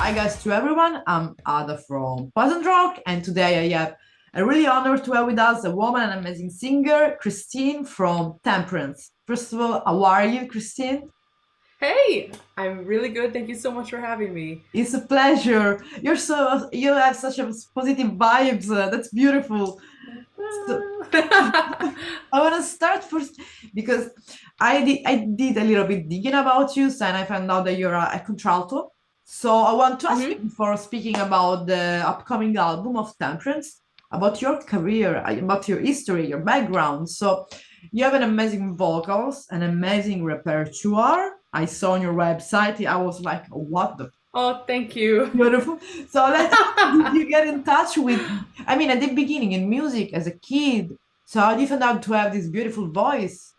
Hi guys to everyone, I'm Ada from Pleasant Rock, and today I have a really honor to have with us a woman, an amazing singer, Kristin from Temperance. First of all, how are you, Kristin? Hey, I'm really good. Thank you so much for having me. It's a pleasure. You have such a positive vibes. That's beautiful. So I want to start first because I did a little bit digging about you, and I found out that you're a contralto. So I want to ask you hmm before speaking about the upcoming album of Temperance, about your career, about your history, your background. So you have an amazing vocals, an amazing repertoire. I saw on your website. I was like, what the Oh, thank you. beautiful. So how did you get in touch with, I mean, at the beginning in music as a kid? So how did you find out to have this beautiful voice?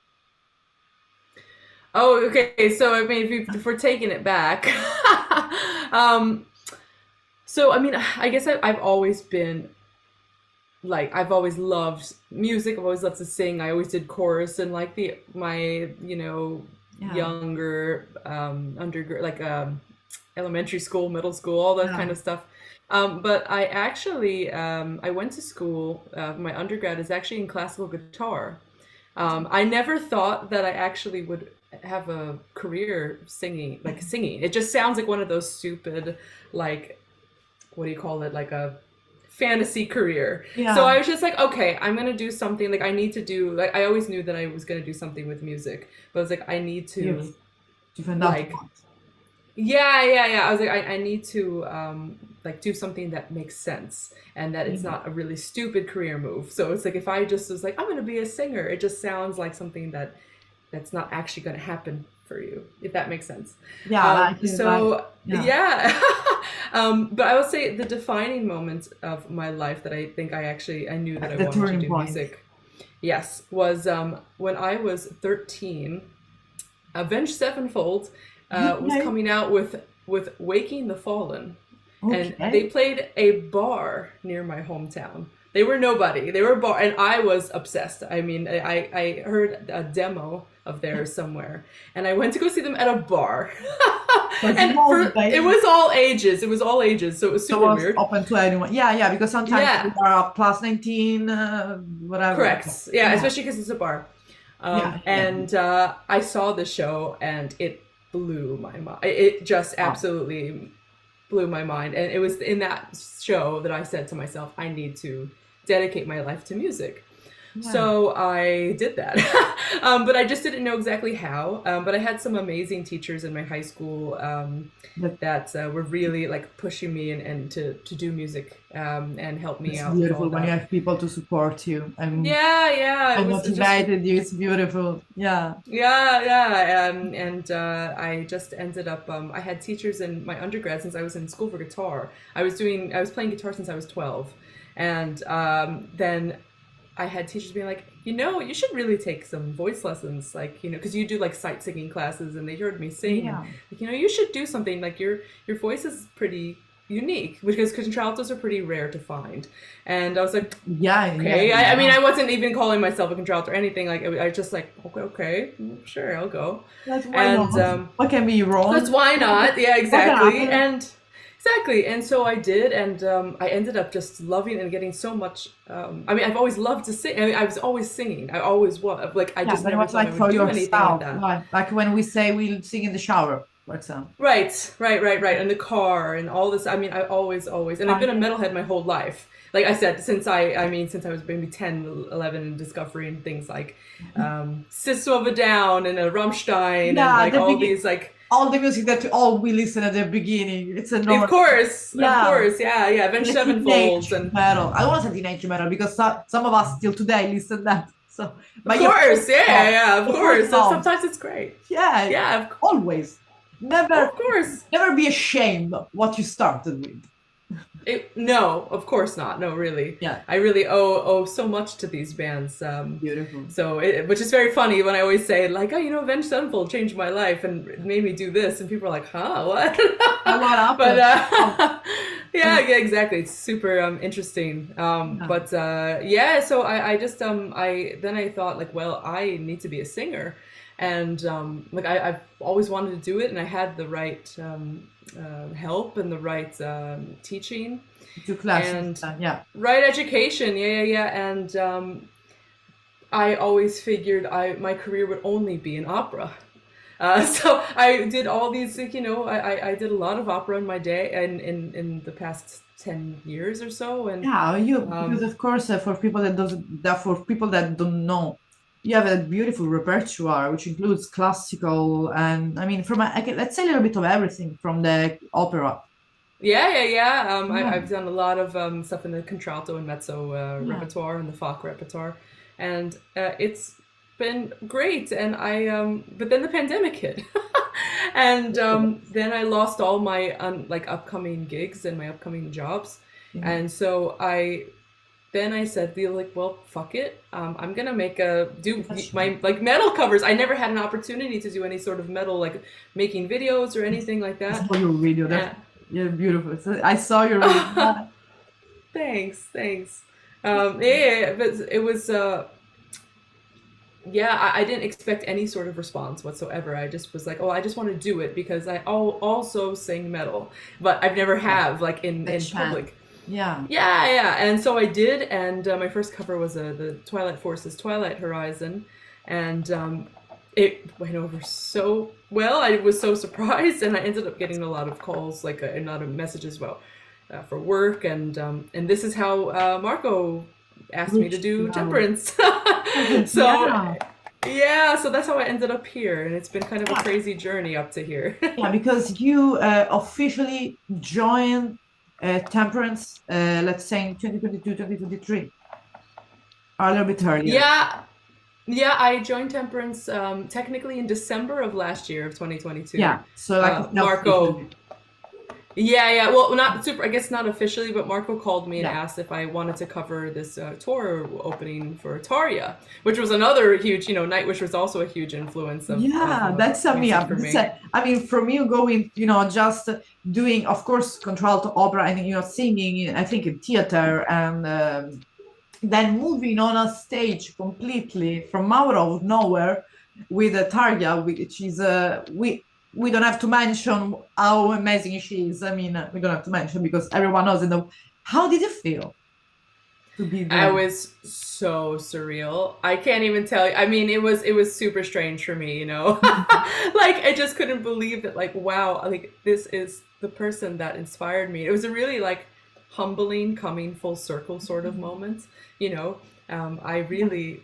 Oh, okay. So I mean, if we're taking it back, um, so I mean, I guess I've always been like I've always loved music. I've always loved to sing. I always did chorus and like the my Yeah, younger undergrad elementary school, middle school, all that yeah. kind of stuff. But I actually I went to school. My undergrad is actually in classical guitar. I never thought that I actually would have a career singing, like singing. It just sounds like one of those stupid, like, what do you call it, like a fantasy career. So Yeah. I was just like, okay, I'm gonna do something. Like I need to do. Like I always knew that I was gonna do something with music, but I was like, I need Yes. to You found out like what? yeah. I was like, I need to like do something that makes sense and that it's Yeah. not a really stupid career move. So it's like if I just was like, I'm gonna be a singer, it just sounds like something that's not actually gonna happen for you, if that makes sense. Yeah, like, So yeah. yeah. But I would say the defining moment of my life that I think I knew that I The wanted to turning do point. music, yes, was when I was 13. Avenged Sevenfold was Okay. coming out with Waking the Fallen, and they Okay. played a bar near my hometown. They were nobody. They were a bar, and I was obsessed. I mean, I heard a demo of theirs somewhere, and I went to go see them at a bar. But you And know, for it was all ages. It was all ages, so it was so super was weird. open to anyone. Yeah, yeah, because sometimes we Yeah, are plus 19, whatever. correct. Yeah, Yeah, especially because it's a bar. yeah, yeah. And I saw the show, and it blew my mind. It just Wow. absolutely blew my mind. And it was in that show that I said to myself, I need to dedicate my life to music. Yeah. So I did that. But I just didn't know exactly how. But I had some amazing teachers in my high school That that were really like pushing me and to do music and help me It's out with all beautiful when you that. have people to support you Yeah, and it just motivated you. It's beautiful. Yeah. yeah. And I just ended up. I had teachers in my undergrad since I was in school for guitar. I was playing guitar since I was 12, and then I had teachers being like, you should really take some voice lessons, like, because you do like sight singing classes, and they heard me sing, and Yeah. like, you should do something like your voice is pretty unique because contraltos are pretty rare to find, and I was like, Yeah, yeah, okay. I mean, yeah. I wasn't even calling myself a contralto or anything. Like, I was just like, okay, sure, I'll go. That's why And not? What can be Because wrong? why not? Yeah, What can exactly. happen? And exactly. And so I did, and I ended up just loving and getting so much. I mean, I've always loved to sing. I mean, I was always singing. I always was. Like, I Yeah, just but it never was thought I like would for do anything like yourself. that. Like when we say we sing in the shower, for example. Right. And the car and all this. I mean, always, and I've been a Fine. metalhead my whole life. Like I said, I mean, since I was maybe 10, 11, and discovering things like System of a Down and a Rammstein and Yeah, like the all begin these like, all the music that all we listen at the beginning. It's a of normal. course, of Yeah, course, yeah, Avenged the Sevenfolds teenage and metal. I don't want to say teenage metal because some of us still today listen that. So, of but your first course, love, of your first course. love. Sometimes it's great. Yeah, Yeah, always. Never, of course. never be ashamed of what you started with. No, of course not. No, really. Yeah, I really owe so much to these bands. beautiful. Which is very funny when I always say like, oh, Avenged Sevenfold changed my life and it made me do this, and people are like, huh, what? And what But happened? Oh, yeah, exactly. It's super interesting. yeah. But yeah, so I just I thought like, well, I need to be a singer, and like I've always wanted to do it, and I had the right help and the right teaching To classes, and yeah. right education. Yeah, yeah, yeah. And I always figured my career would only be in opera. So I did all these, like, I did a lot of opera in my day and in the past 10 years or so. And Yeah, you because um, of course for people that don't know, you have a beautiful repertoire which includes classical and I mean let's say a little bit of everything from the opera. yeah, yeah, yeah. Yeah, I've done a lot of stuff in the contralto and mezzo yeah. repertoire and the Bach repertoire, and it's been great. And but then the pandemic hit, and then I lost all my like upcoming gigs and my upcoming jobs, Yeah. and so I said, like, well, fuck it. I'm gonna do Professional. my like metal covers. I never had an opportunity to do any sort of metal, like making videos or anything like I that. saw your video. That's And, you're beautiful. I saw your video. thanks, thanks. Yeah, yeah, yeah, but it was yeah, I didn't expect any sort of response whatsoever. I just was like, oh, I just want to do it because I also sing metal, but I've never Yeah, have like the in chant. public. Yeah. Yeah, yeah, and so I did, and my first cover was the Twilight Force's Twilight Horizon, and it went over so well. I was so surprised, and I ended up getting a lot of calls, like a lot of messages about for work, and this is how Marco asked me to Reached do level. Temperance. So Yeah. yeah, so that's how I ended up here, and it's been kind of a Yeah. crazy journey up to here. Yeah, because you officially joined Temperance, let's say in 2022, 2023, or a little bit earlier. Yeah, yeah, I joined Temperance technically in December of last year of 2022. Yeah, so like it's not Marco, officially. yeah, yeah, well, not super, I guess not officially, but Marco called me and Yeah. asked if I wanted to cover this tour opening for Tarja, which was another huge, Nightwish was also a huge influence of Yeah, that's me. music for me. I mean, from you going, just doing, of course, contralto opera and singing. I think in theater and then moving on a stage completely from out of nowhere with a Tarja, which is we don't have to mention how amazing she is. I mean, we don't have to mention because everyone knows. How did you feel to be I there? was so surreal. I can't even tell you. I mean, it was super strange for me, Like I just couldn't believe that like wow, like this is the person that inspired me. It was a really like humbling coming full circle sort of moment, you know. I Yeah, really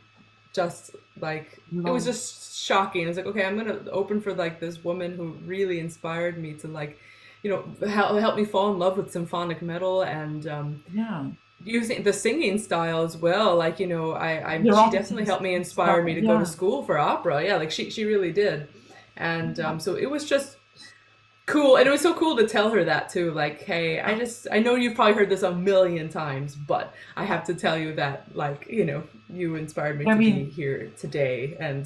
just like it was love. just shocking. It was like, okay, I'm going to open for like this woman who really inspired me to like help me fall in love with symphonic metal and Yeah, using the singing style as well. Like the she definitely rockets helped me stuff. inspire me to go to Yeah. school for opera. Yeah, like she really did. And so it was just cool, and it was so cool to tell her that too. Like, hey, I know you've probably heard this a million times, but I have to tell you that like you inspired me I to be mean, here today. And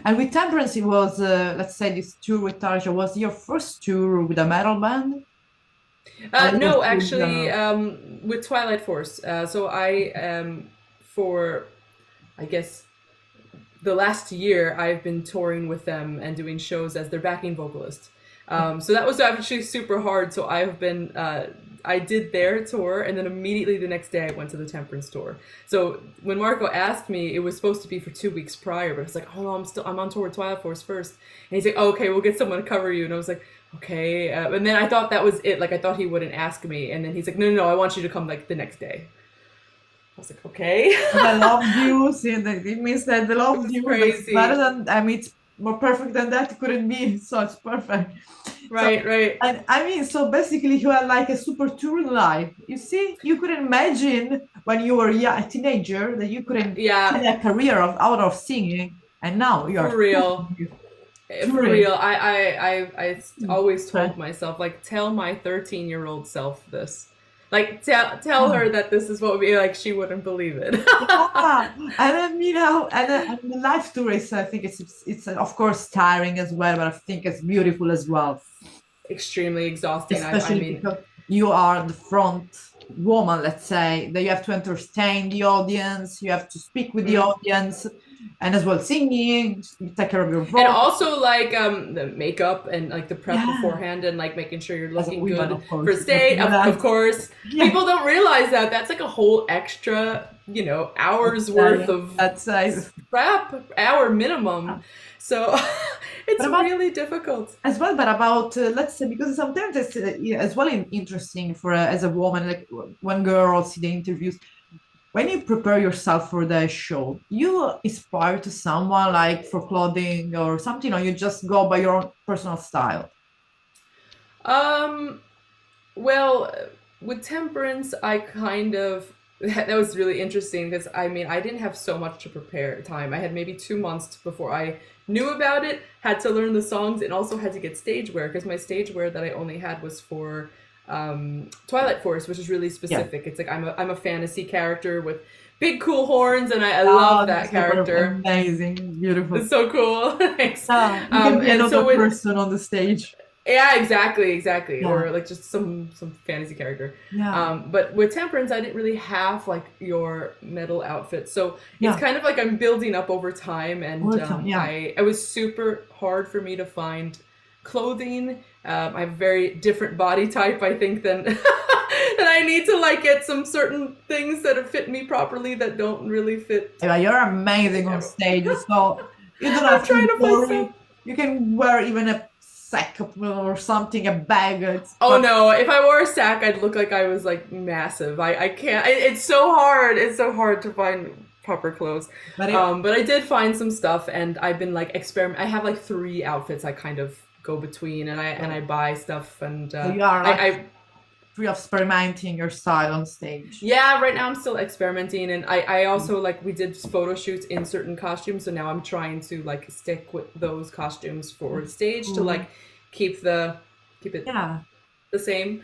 and with Temperance, it was, let's say, this tour with Tarja was your first tour with a metal band, or it was no, in actually, general? with Twilight Force. So I for I guess the last year I've been touring with them and doing shows as their backing vocalist. So that was actually super hard. So I've been I did their tour and then immediately the next day I went to the Temperance tour. So when Marco asked me, it was supposed to be for 2 weeks prior, but I was like, oh no, I'm on tour with Twilight Force first. And he's like, oh, okay, we'll get someone to cover you. And I was like, okay. And then I thought that was it. Like I thought he wouldn't ask me. And then he's like, no, no, no, I want you to come like the next day. I was like, okay. They loved you. See, it means that they It loved was you. That's better crazy. than, I mean, it's more perfect than that. It couldn't be. So it's perfect. So, Right, right. and I mean, so basically, you had like a super tour in life. You see, you couldn't imagine when you were a teenager that you couldn't Yeah, have a career out of singing. And now you are for real. For touring. real. I always told myself, like, tell my 13-year-old self this. Like, tell her that this is what would be like. She wouldn't believe it. Yeah, and then and the life tourist, I think it's of course tiring as well, but I think it's beautiful as well, Extremely exhausting. I especially mean, because you are the front woman, let's say, that you have to entertain the audience, you have to speak with the mm, audience. and as well singing, you take care of your And voice. also like the makeup and like the prep Yeah, beforehand and like making sure you're as a looking woman, good of for course, you have to stage. do Of that. course, Yeah, people don't realize that that's like a whole extra, hours worth yeah, of that's prep, hour minimum. So but it's about really difficult. as well, but about let's say, because sometimes it's yeah, as well interesting for as a woman, like when girls see the interviews, when you prepare yourself for the show, you aspire to someone like for clothing or something, or you just go by your own personal style. Um, Well, with Temperance, I kind of that was really interesting because I mean I didn't have so much to prepare time. I had maybe 2 months before I knew about it, had to learn the songs, and also had to get stage wear because my stage wear that I only had was for Twilight Force, which is really Yeah. specific. It's like I'm a fantasy character with big cool horns, and I Oh, love that that's super character. amazing, beautiful. It's so cool. Thanks. Yeah, you can be And another so with person on the stage. yeah, exactly. Yeah, Or like just some fantasy character. yeah, But with Temperance, I didn't really have like your metal outfit, so it's yeah. kind of like I'm building up over time, All and the time. Yeah. I it was super hard for me to find clothing. I have a very different body type, I think, than and I need to like get some certain things that fit me properly that don't really fit. Yeah, you're amazing Like, on stage, so you don't I'm have trying to to find stuff. worry. You can wear even a sack or something, a bag. It's Oh fine. no, if I wore a sack, I'd look like I was like massive. I can't. It's so hard. It's so hard to find proper clothes. But it, But I did find some stuff, and I've been like experiment. I have like 3 outfits I kind of go between, and I buy stuff, and so you are like I free of experimenting your style on stage. yeah. Right now I'm still experimenting, and I also like we did photo shoots in certain costumes, so now I'm trying to like stick with those costumes for the stage to Cool. like keep it Yeah. the same.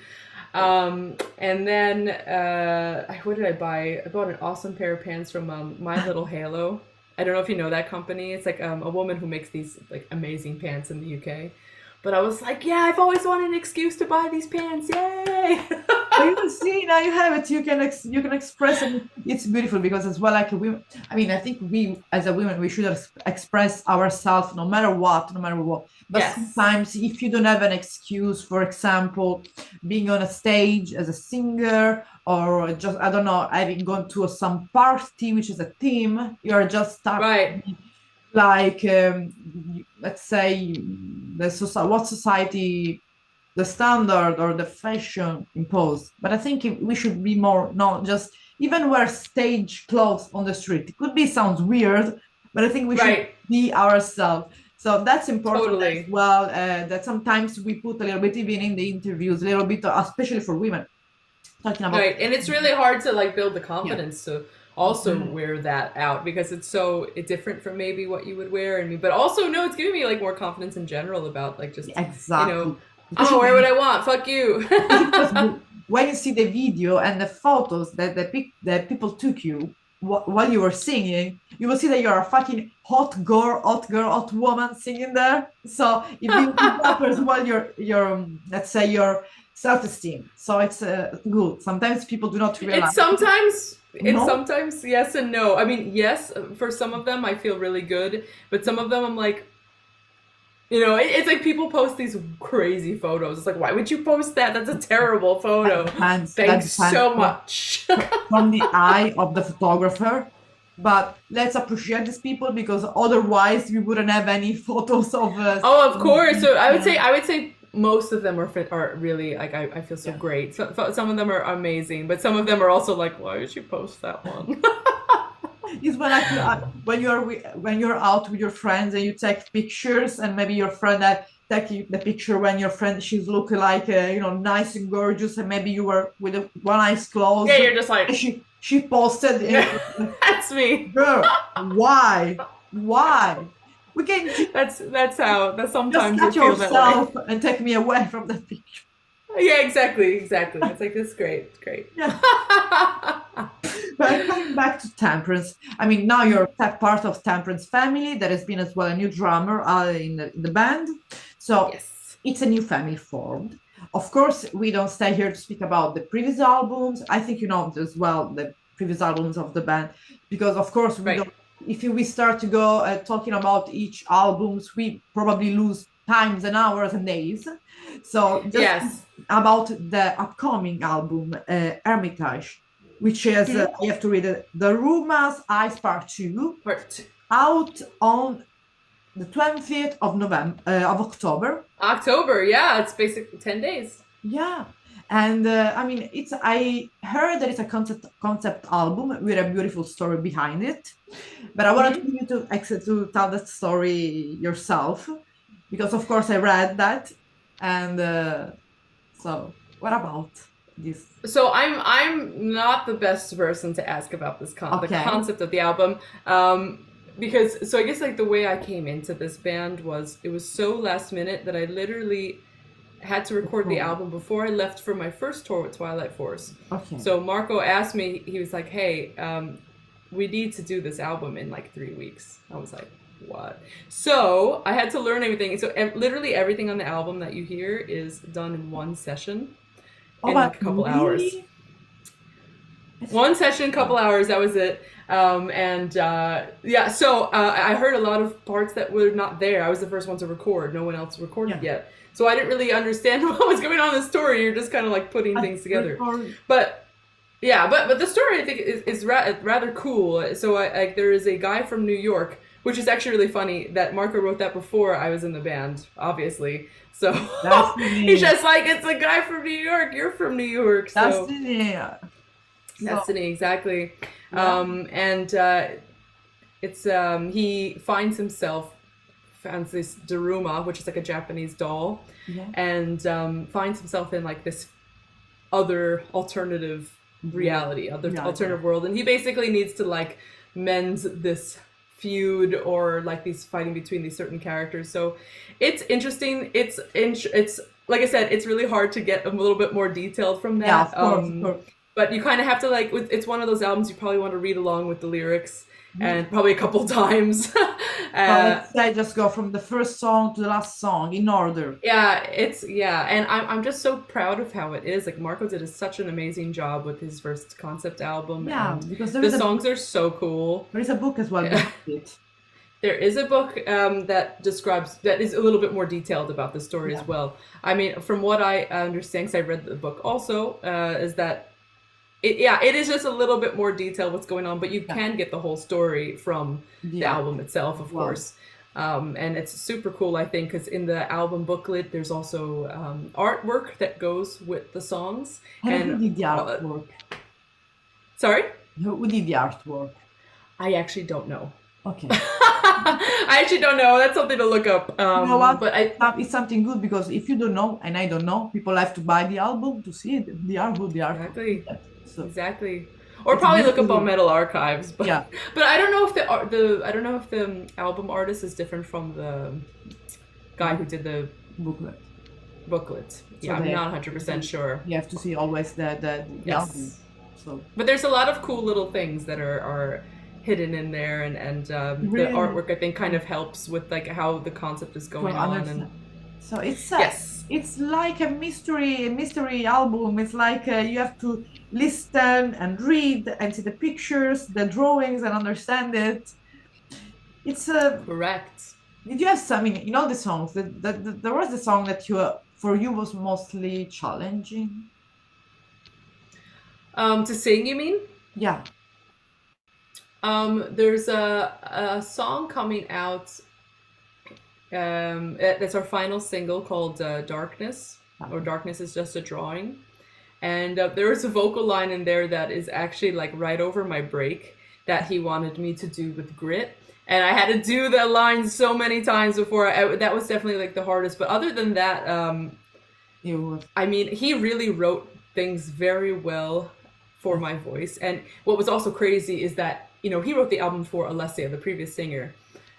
And then what did I buy? I bought an awesome pair of pants from My Little Halo. I don't know if you know that company. It's like a woman who makes these like amazing pants in the UK. But I was like, yeah, I've always wanted an excuse to buy these pants. Yay! So you see, now you have it. You can express, and it's beautiful because as well, like we. I mean, I think we as a women we should express ourselves no matter what, no matter what. But Yes. sometimes, if you don't have an excuse, for example, being on a stage as a singer, or just I don't know, having gone to some party which is a theme, you're just stuck. Right. Like let's say what society the standard or the fashion imposed. But I think we should be more, not just even wear stage clothes on the street. It could be sounds weird, but I think we should Right. be ourselves. So that's important as Totally. well. That sometimes we put a little bit even in the interviews, a little bit, especially for women, talking about. Right. And it's really hard to like build the Yeah, confidence to also wear that out because it's so different from maybe what you would wear and but also no, it's giving me like more confidence in general about like just you know exactly. I'm gonna wear what Especially I want. Fuck you. because when you see the video and the photos that that people took you while you were singing, you will see that you're a fucking hot girl, hot woman singing there. So it builds up as well your let's say your self-esteem. So it's good. Sometimes people do not realize. It's No, sometimes yes and no. I mean, yes, for some of them I feel really good, but some of them I'm like, it's like people post these crazy photos. It's like, why would you post that? That's a terrible photo. that Thanks depends so much. from the eye of the photographer. But let's appreciate these people because otherwise we wouldn't have any photos of us. Oh, of course. So I would say Yeah, most of them are really like I feel so yeah. great. Some of them are amazing, but some of them are also like, why did you post that one? It's when like when you're out with your friends and you take pictures and maybe your friend take you the picture when your friend she's looking like nice and gorgeous and maybe you were with one eyes Yeah, closed you're just and like, she posted that's me. girl, why we can That's just sometimes I cut feel that way. yourself and take me away from that picture. Yeah, exactly. It's like this great. Yeah. But coming back to Temperance, I mean, now you're part of Temperance family. There has been as well a new drummer in the band. So Yes. it's a new family formed. Of course, we don't stay here to speak about the previous albums. I think you know as well the previous albums of the band, because of course we Right. don't. if we start to go talking about each albums, we probably lose times and hours and days. So just Yes. about the upcoming album, Hermitage, which is, I have to read it, The Ruma's Eyes Part 2, Part out on the 20th of November, of October. October, yeah, it's basically 10 days. Yeah. And I mean, I heard that it's a concept album with a beautiful story behind it. But I wanted you to tell that story yourself, because of course I read that. And so what about this? So I'm not the best person to ask about this the Okay. concept of the album, because so I guess like the way I came into this band was it was so last minute that I literally had to record the album before I left for my first tour with Twilight Force. Okay. So Marco asked me, he was like, "Hey, we need to do this album in like 3 weeks." I was like, "What?" So I had to learn everything. So literally everything on the album that you hear is done in one session. In like a couple hours. One session, couple hours, that was it. Yeah, so I heard a lot of parts that were not there. I was the first one to record. No one else recorded yet. So I didn't really understand what was going on in the story. You're just kind of like putting things together. But yeah, but the story I think is rather cool. So there is a guy from New York, which is actually really funny that Marco wrote that before I was in the band, obviously. So he's just like, it's a guy from New York. You're from New York. So Destiny, exactly. Yeah. It's he finds this Daruma, which is like a Japanese doll, and finds himself in like this other alternative reality, alternative world, and he basically needs to like mend this feud or like these fighting between these certain characters. So it's interesting. It's like I said, it's really hard to get a little bit more detailed from that. Yeah, of course. But you kind of have to like, it's one of those albums you probably want to read along with the lyrics and probably a couple times. Let's say just go from the first song to the last song in order. Yeah, and I'm just so proud of how it is. Like Marco did such an amazing job with his first concept album. Yeah, because the songs are so cool. There is a book as well. There is a book that is a little bit more detailed about the story as well. I mean, from what I understand, because I read the book also, is that it is just a little bit more detailed what's going on, but you can get the whole story from the album itself, of course. And it's super cool, I think, because in the album booklet, there's also artwork that goes with the songs. And who did the artwork? Sorry? Who did the artwork? I actually don't know. Okay. I actually don't know. That's something to look up. You know what? But it's something good, because if you don't know, and I don't know, people have to buy the album to see it. The artwork, Exactly. So. Exactly. Or probably look up on Metal Archives. But, yeah. But I don't know if the album artist is different from the guy who did the booklet. So yeah, I'm not 100% sure. You have to see always the album. So. But there's a lot of cool little things that are hidden in there, and the artwork I think kind of helps with like how the concept is going on. And so it's like a mystery album. It's like you have to listen and read and see the pictures, the drawings, and understand it. It's correct. Did you have some in all the songs? There was the song that for you was mostly challenging. To sing, you mean? Yeah. There's a song coming out. That's our final single called Darkness, or Darkness is Just a Drawing. And there is a vocal line in there that is actually like right over my break that he wanted me to do with grit. And I had to do that line so many times before. That was definitely like the hardest. But other than that, I mean, he really wrote things very well for my voice. And what was also crazy is that, he wrote the album for Alessia, the previous singer.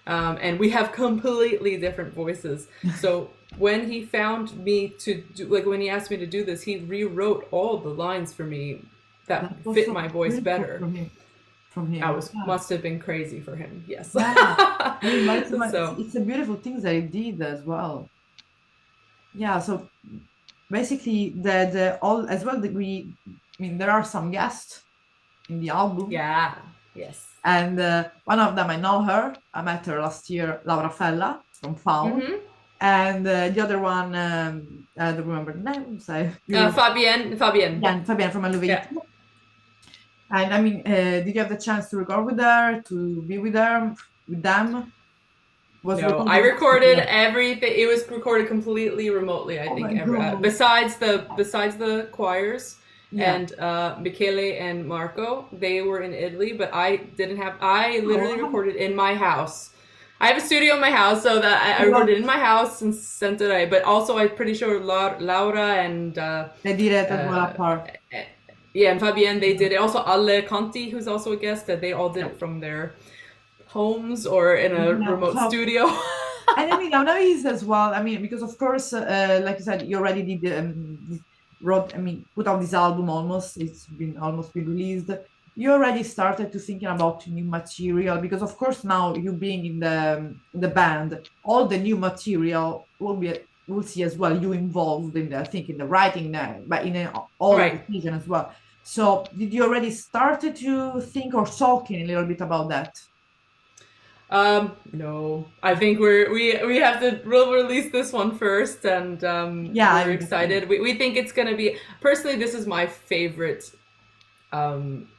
And we have completely different voices. So when he found me to do, like when he asked me to do this, he rewrote all the lines for me that fit my voice better. From him. Must have been crazy for him. Yes. Yeah. It's a beautiful thing that he did as well. Yeah. So basically, there are some guests in the album. Yeah. Yes. And one of them, I know her. I met her last year, Laura Fella from Faun. Mm-hmm. And the other one, I don't remember the name. So Fabienne. Fabienne. yeah, Fabienne from Yeah. Elevate. And I mean, did you have the chance to record with her, to be with her, with them? Was No, I recorded? recorded everything. It was recorded completely remotely. I Oh think my God. besides the choirs Yeah. and Michele and Marco, they were in Italy, but I didn't have. I literally Oh, recorded in my house. I have a studio in my house, so that I well, recorded in my house and sent it away. But also, I'm pretty sure Laura and they did it as well uh, apart. yeah, and Fabienne, they did it. Also, Ale Conti, who's also a guest, that they all did Yeah. it from their homes or in a Yeah. remote So, studio. and I mean, now is as well. I mean, because of course, like you said, you already did wrote. I mean, put out this album almost. It's been almost been released. You already started to thinking about new material because, of course, now you being in the band, all the new material will be we'll see as well. You involved in the I think in the writing, but in all the Right. decision as well. So, did you already started to think or talking a little bit about that? No. I think we have to we'll release this one first, and Yeah, I we're mean, definitely. excited. We think it's gonna be personally. This is my favorite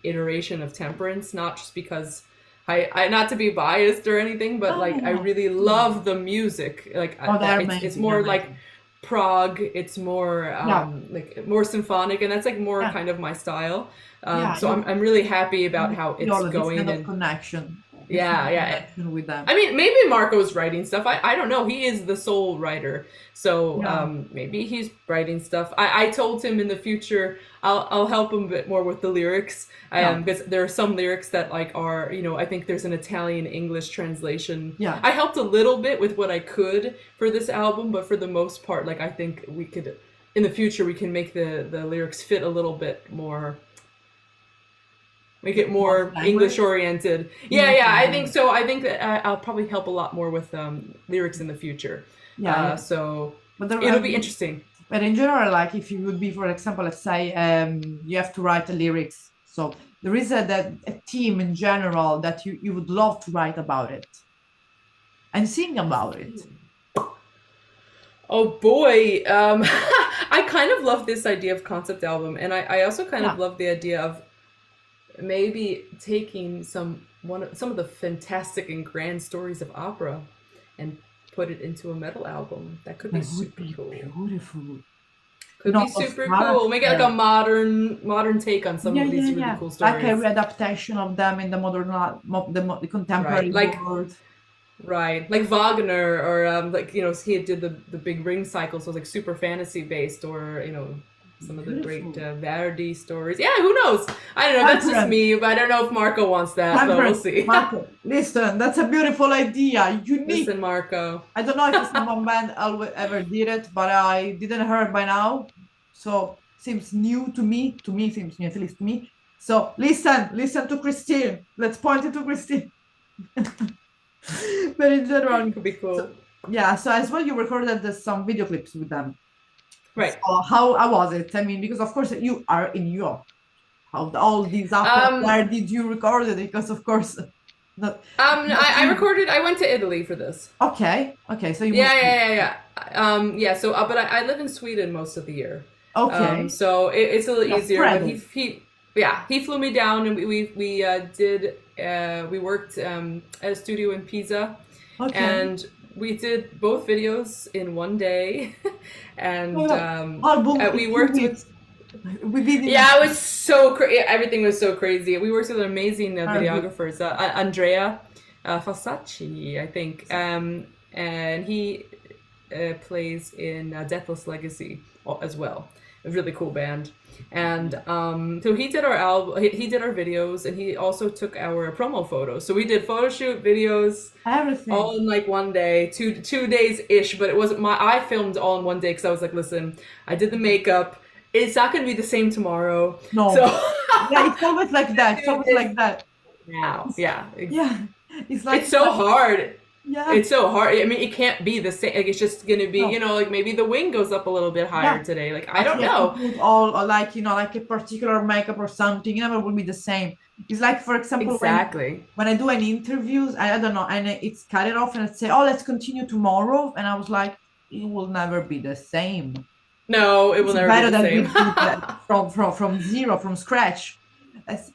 iteration of Temperance, not just because I not to be biased or anything, but No, no, like I no. really love the music. Like Oh, they're it's amazing. They're more like amazing. prog. It's more Yeah, like more symphonic, and that's like more yeah, kind of my style. yeah. So I'm really happy about You how feel it's this kind going, of and connection. You feel yeah, a yeah. connection with them. I mean, maybe Marco's writing stuff. I don't know. He is the sole writer, so Yeah, maybe he's writing stuff. I told him in the future I'll help him a bit more with the lyrics, yeah, because there are some lyrics that like are I think there's an Italian English translation. yeah. I helped a little bit with what I could for this album, but for the most part, like I think we could in the future we can make the lyrics fit a little bit more, make it Both more English language, oriented. Yeah, English yeah, and I think German. so. I think that I'll probably help a lot more with lyrics in the future. Yeah, yeah. So But there, it'll be interesting. but in general, like if you would be, for example, let's say you have to write the lyrics. So there is a team in general that you would love to write about it and sing about it. Oh boy, I kind of love this idea of concept album, and I also kind Yeah, of love the idea of maybe taking some of the fantastic and grand stories of opera and put it into a metal album. That could be that would super be cool. beautiful. You Could know, be those super cool. Make it like a characters. modern take on some Yeah, of yeah, these really yeah. cool Like a stories. readaptation of them in the modern, the Right. contemporary Like world. right. Like Wagner, or like he did the big ring cycle, so it's like super fantasy based, or some of the great Beautiful. Verdi stories. Yeah, who knows? I don't know. That's just Temperance, me, but I don't know if Marco wants that, but we'll temperance, see. Marco. Listen, that's a beautiful idea. Unique. Listen, Marco. I don't know if someone band ever did it, but I didn't heard by now. So seems new to me. To me, seems new, at least to me. So listen to Christine. Let's point it to Christine. But in general, Could be so, cool. yeah. So as well, you recorded some video clips with them. Right. So how was it? I mean, because of course you are in Europe. How all these up? Um, Where did you record it? Because of course, not, not I easy. recorded. I went to Italy for this. Okay, okay. So you Yeah, moved. yeah. So, but I live in Sweden most of the year. Okay, So it's a little yeah, easier. But spread. he flew me down, and we worked at a studio in Pisa, Okay. and we did both videos in one day, and Yeah. Album we in few worked with. weeks. We did in Yeah, it was so everything was so crazy. We worked with amazing very good. videographers, Andrea Fasacci, I think, and he plays in Deathless Legacy as well. A really cool band. And so he did our album, he did our videos, and he also took our promo photos. So we did photo shoot, videos, all Everything. in like one day, two days ish. But it wasn't I filmed all in one day because I was like, listen, I did the makeup. It's not gonna be the same tomorrow. So No. Yeah, it's always like that. It's do always this like that. now. Yeah, Yeah. It's like it's so hard. Yeah. It's so hard. I mean, it can't be the same. Like, it's just gonna be, No. like maybe the wing goes up a little bit Yeah. higher today. Like, I But don't you have to know. put all, or like, like a particular makeup or something. It never will be the same. It's like, for example, Exactly. when I do any interviews, I don't know, and it's cut it off and it say, oh, let's continue tomorrow. And I was like, it will never be the same. No, it will It's never be better the that same. we do that from zero, from scratch.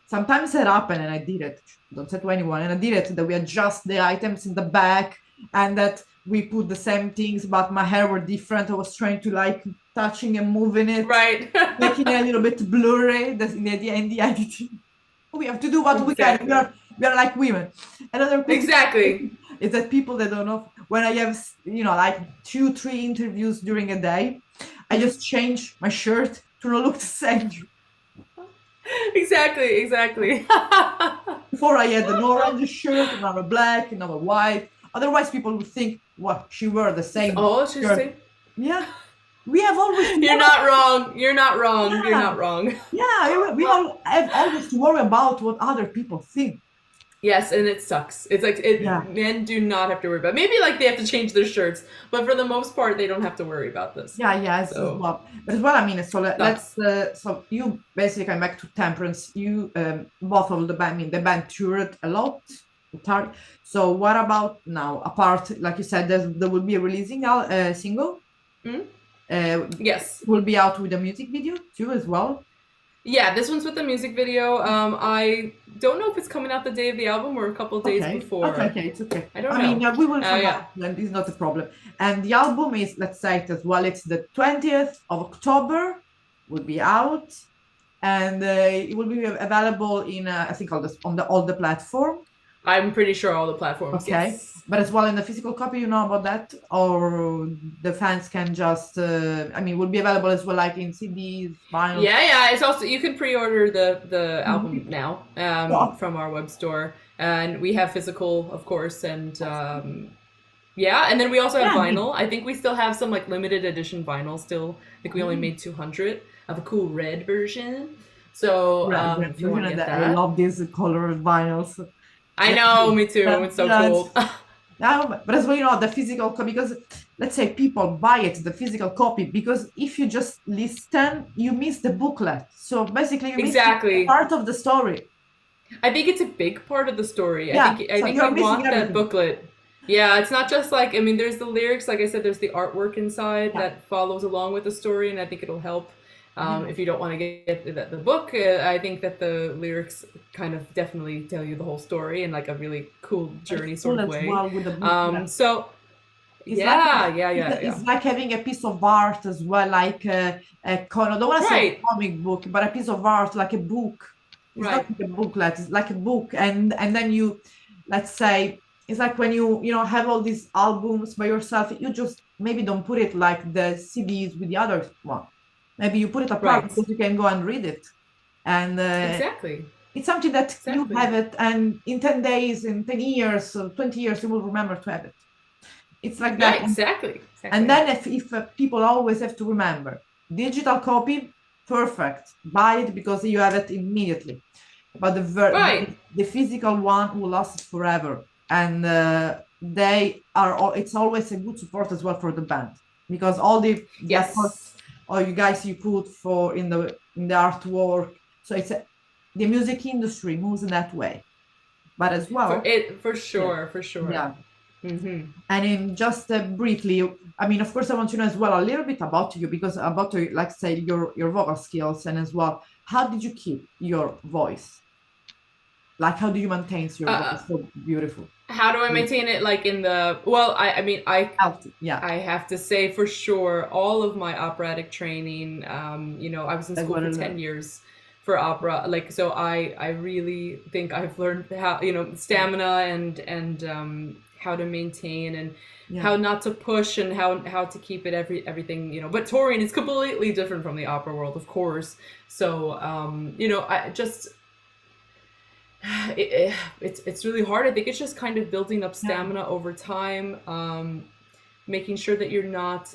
Sometimes it happened and I did it. Don't say to anyone. And I did it, that we adjust the items in the back and that we put the same things, but my hair were different. I was trying to like touching and moving it, Right. making it a little bit blurry. That's in the editing. We have to do what we can. Exactly. We are like women. Another cool Exactly. thing is that people that don't know, when I have like 2-3 interviews during a day, I just change my shirt to not look the same. Exactly. Exactly. Before I had an orange shirt, now a black, now a white. Otherwise, people would think, what, she wore the It's same all she's shirt. saying. Yeah, we have always to You're worry. not wrong. You're not wrong. You're Yeah, not wrong. yeah, we all have always to worry about what other people think. Yes, and it sucks. It's like Yeah, men do not have to worry about. Maybe like they have to change their shirts, but for the most part, they don't have to worry about this. yeah, as So well. But as well, I mean, so let's. sucks. So you basically come back to Temperance. You both of the band. I mean, the band toured a lot. So what about now? Apart, like you said, there will be a releasing single. Hmm. Uh, Yes. will be out with a music video too, as well. Yeah, this one's with the music video. I don't know if it's coming out the day of the album or a couple days before. Okay, it's okay. I don't I mean, know. we will find Yeah. out, and it's not a problem. And the album is, let's say it as well, it's the 20th of October, will be out, and it will be available in, I think, on all the platform. I'm pretty sure all the platforms, Okay, yes. but as well in the physical copy, you know about that, or the fans can just, I mean, will be available as well, like in CDs, vinyls. Yeah, yeah. It's also you can pre-order the album Mhm. now Yeah, from our web store, and we have physical, of course, and that's yeah, and then we also have yeah, vinyl. I think we still have some like limited edition vinyl still. I think we only made 200 of a cool red version. So right, if you want to get I that, love these colored vinyls. I know, me too. It's so Yeah, cool. but as well, the physical copy, because let's say people buy it, the physical copy, because if you just listen, you miss the booklet. So basically, you miss Exactly. part of the story. I think it's a big part of the story. I Yeah, think I so think you're we missing want that everything. booklet. Yeah, it's not just like I mean, there's the lyrics. Like I said, there's the artwork inside Yeah, that follows along with the story, and I think it'll help. yeah. If you don't want to get the book, I think that the lyrics kind of definitely tell you the whole story in like a really cool But it's journey sort cool of as way. well with the booklet. So It's like yeah, yeah, yeah, yeah. it's like having a piece of art as well, like I don't want to say Right, a comic book, but a piece of art, like a book. It's not right. like a booklet, it's like a book. And then you, let's say, it's like when you have all these albums by yourself, you just maybe don't put it like the CDs with the other one. Maybe you put it apart Right. because you can go and read it. And Exactly. it's something that you Exactly. have it, and in 10 days, in 10 years, 20 years, you will remember to have it. It's like that. Right. Exactly. And Exactly. then if people always have to remember, digital copy, perfect. Buy it because you have it immediately. But Right. the physical one will last forever. And it's always a good support as well for the band. Because all the efforts Yes. or you guys you put for in the artwork. So the music industry moves in that way. But as well, For yeah, sure. For sure. yeah. Mm-hmm. And in just briefly, I mean, of course, I want to know as well a little bit about you because about like say your vocal skills and as well, how did you keep your voice? Like, how do you maintain your Uh, voice so beautiful? how do I maintain it? Like in the well, I mean, Healthy, yeah, I have to say for sure, all of my operatic training. I was in that's school what I for love. 10 years for opera. Like, so I really think I've learned how stamina and how to maintain and Yeah, how not to push and how to keep it everything. But touring is completely different from the opera world, of course. So I just it's really hard. I think it's just kind of building up yeah, stamina over time, making sure that you're not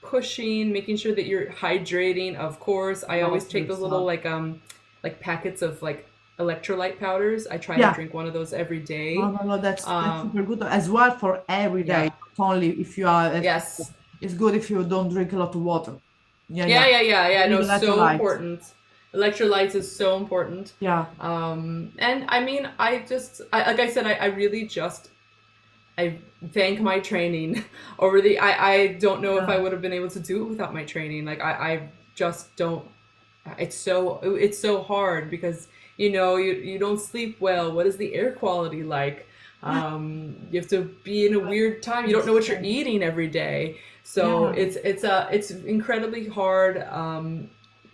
pushing, making sure that you're hydrating. Of course, I always water take as those little well. like packets of like electrolyte powders. I try to Yeah. drink one of those every No, day. no, no, that's Um, super good as well for every day. yeah. Not only if you are, Yes. it's good if you don't drink a lot of water. Yeah, Yeah, yeah. yeah, yeah, yeah. You No, need so electrolytes. important. Electrolytes is so important. Yeah. And I mean, like I said, I really just I thank my training over the I don't know if I Yeah. would have been able to do it without my training. Like I just don't it's so hard because you don't sleep well. What is the air quality like? Yeah. You have to be in a weird time. You don't know what you're Insane. eating every day. So Yeah. it's incredibly hard.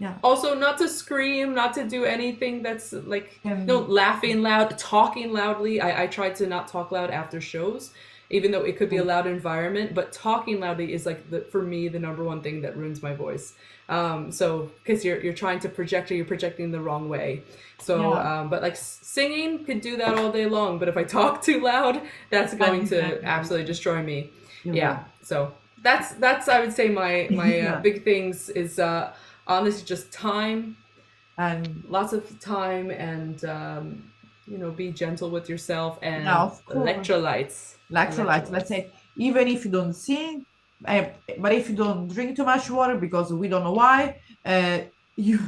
Yeah. Also, not to scream, not to do anything that's like, And laughing loud, talking loudly. I try to not talk loud after shows, even though it could be a loud environment. But talking loudly is like, for me, the number one thing that ruins my voice. So, because you're trying to project or you're projecting the wrong way. So, yeah. but like singing could do that all day long. But if I talk too loud, that's going And to absolutely destroy me. you're right. Yeah. So that's I would say my Yeah. big things is honestly just time, And lots of time, and be gentle with yourself, yeah, and of course. electrolytes. Electrolytes, let's Electrolytes. say, even if you don't sing, but if you don't drink too much water, because we don't know why, you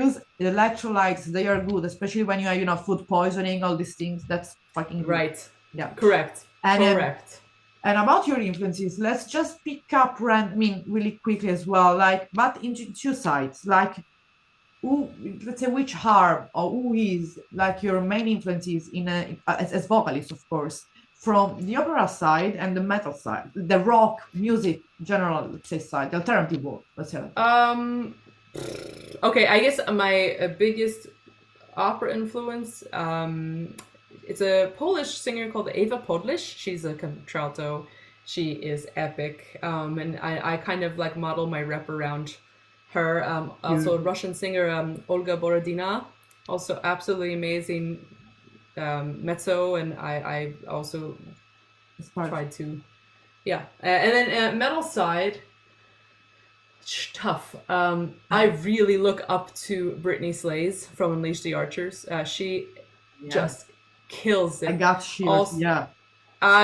use electrolytes. They are good, especially when you have, food poisoning, all these things. That's fucking good. Right. Yeah. Correct. And Correct. and about your influences, let's just pick up really quickly as well, like, but into two sides, like who, let's say, which harm or who is like your main influences as vocalist, of course, from the opera side and the metal side, the rock music general, let's say, side, the alternative world, let's say like that. Um. Okay. I guess my biggest opera influence. It's a Polish singer called Eva Podlish. She's a contralto. She is epic. And I kind of like model my rep around her. Also a Beautiful. Russian singer, Olga Borodina, also absolutely amazing mezzo, and I also It's part of tried to, yeah. And then metal side, tough. I really look up to Brittany Slays from Unleash the Archers. She yeah. just kills I it. got shivers. Also, Yeah.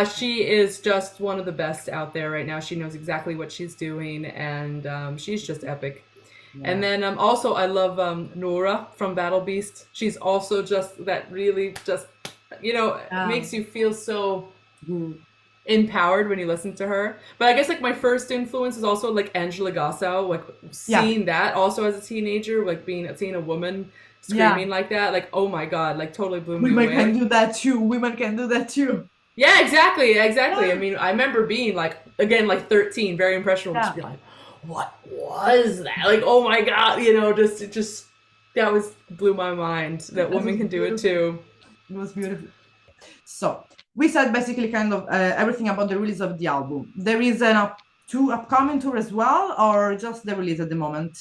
she is just one of the best out there right now. She knows exactly what she's doing, and she's just epic. Yeah. And then also I love Nora from Battle Beast. She's also just that really just makes you feel so Good. empowered when you listen to her. But I guess like my first influence is also like Angela Gossow, like Yeah. seeing that also as a teenager, like seeing a woman screaming like that, like oh my god, like totally blew me Women away. can Like, do that too. Women can do that too. yeah, exactly. I Yeah. mean, I remember being like, again, like 13, very impressionable, just Yeah. be like, what was that? Like, oh my god, just that was blew my mind that That women was can do it beautiful. too. It was beautiful. So we said basically kind of everything about the release of the album. There is two upcoming tour as well, or just the release at the moment?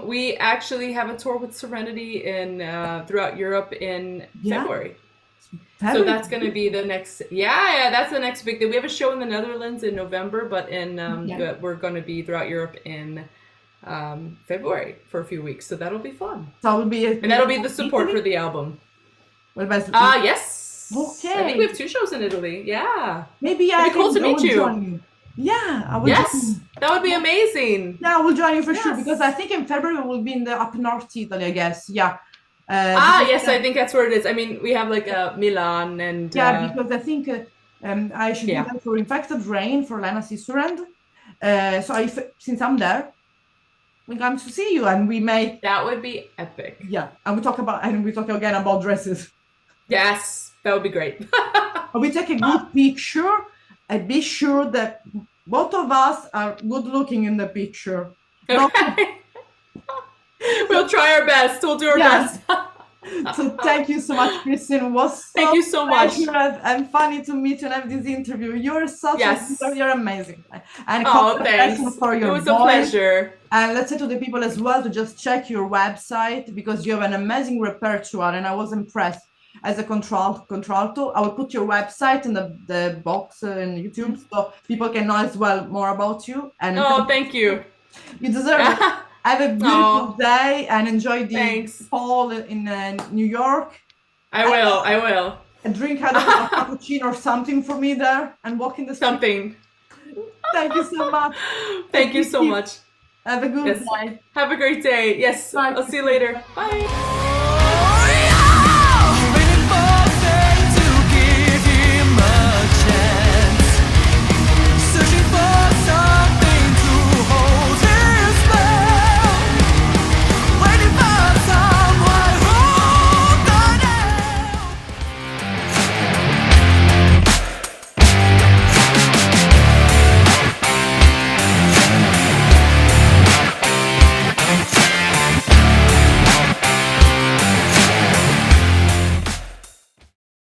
We actually have a tour with Serenity in throughout Europe in Yeah. February. So February. that's going to be the next. Yeah, that's the next big thing. We have a show in the Netherlands in November, but Yeah. we're going to be throughout Europe in February for a few weeks. So that'll be fun, So it will be and that'll be the support Italy? for the album. Well, Yes. I think we okay. have 2 shows in Italy. Yeah. Maybe It'd be cool to I meet will you. join you. Yeah, I will join Yes, you. that would be amazing. Yeah, I will join you for sure, Yes. because I think in February we will be in the up north Italy, I guess. Yeah. Yes, I think that's where it is. I mean, we have like Milan and Yeah, because I think I should be yeah. there for Infected Rain for Lena Sissurand. So since I'm there, we come to see you, and we may. That would be epic. Yeah, and we talk again about dresses. Yes, that would be great. We take a good picture, and be sure that both of us are good looking in the picture. Okay. We'll try our best. We'll do our Yes. best. So thank you so much, Kristin. It was so Thank you so much. and funny to meet you and have this interview. You're such Yes. you're amazing. And Oh, congratulations thanks. for your It was a voice. pleasure. And let's say to the people as well to just check your website, because you have an amazing repertoire, and I was impressed as a contralto. I will put your website in the box in YouTube so people can know as well more about you. And Oh, thank you. you deserve it. Have a beautiful day and enjoy the Thanks. fall in New York. I will. I will. And drink, I don't know, a cappuccino or something for me there and walk in the street. Something. Thank you so much. Thank you so much. Have a good Yes. day. Have a great day. Yes. Bye. I'll see you later. Bye.